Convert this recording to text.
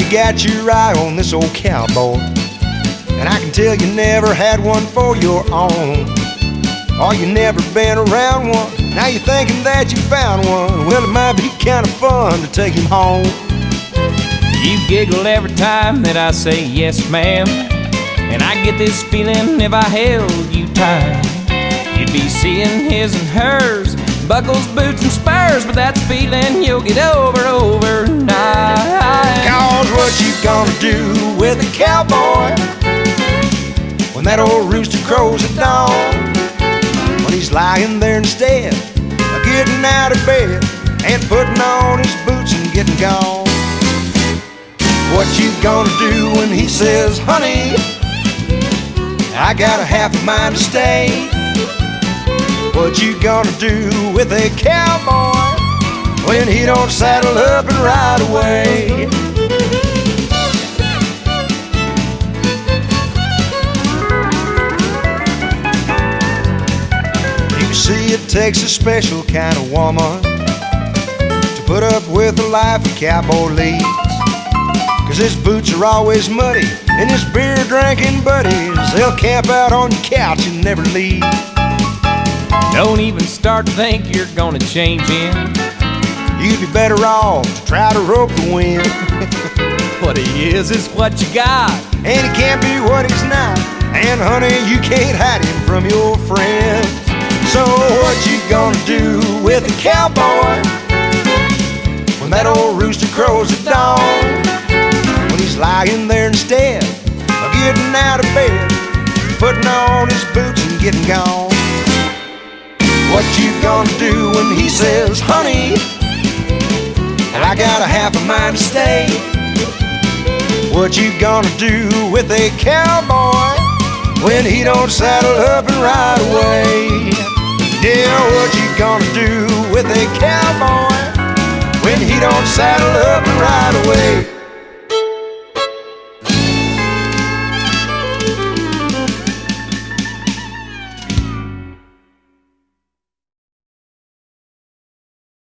you got your eye on this old cowboy, and I can tell you never had one for your own. Or you never been around one, now you're thinking that you found one. Well, it might be kind of fun to take him home. You giggle every time that I say yes, ma'am, and I get this feeling if I held you tight, you'd be seeing his and hers, buckles, boots, and spurs. But that's a feeling you'll get over overnight. Cause what you gonna do with a cowboy when that old rooster crows at dawn? When he's lying there instead of getting out of bed and putting on his boots and getting gone. What you gonna do when he says, honey, I got a half a mind to stay? What you gonna do with a cowboy when he don't saddle up and ride away? You see, it takes a special kind of woman to put up with the life a cowboy leads. 'Cause his boots are always muddy, and his beer-drinking buddies, they'll camp out on your couch and never leave. Don't even start to think you're gonna change him. You'd be better off to try to rope the wind. What he is what you got, And he can't be what he's not. And honey, you can't hide him from your friends. So what you gonna do with a cowboy when that old rooster crows at dawn? When he's lying there instead of getting out of bed, putting on his boots and getting gone. What you gonna do when he says, honey, I got a half a mind to stay? What you gonna do with a cowboy when he don't saddle up and ride away? Yeah, what you gonna do with a cowboy when he don't saddle up and ride away?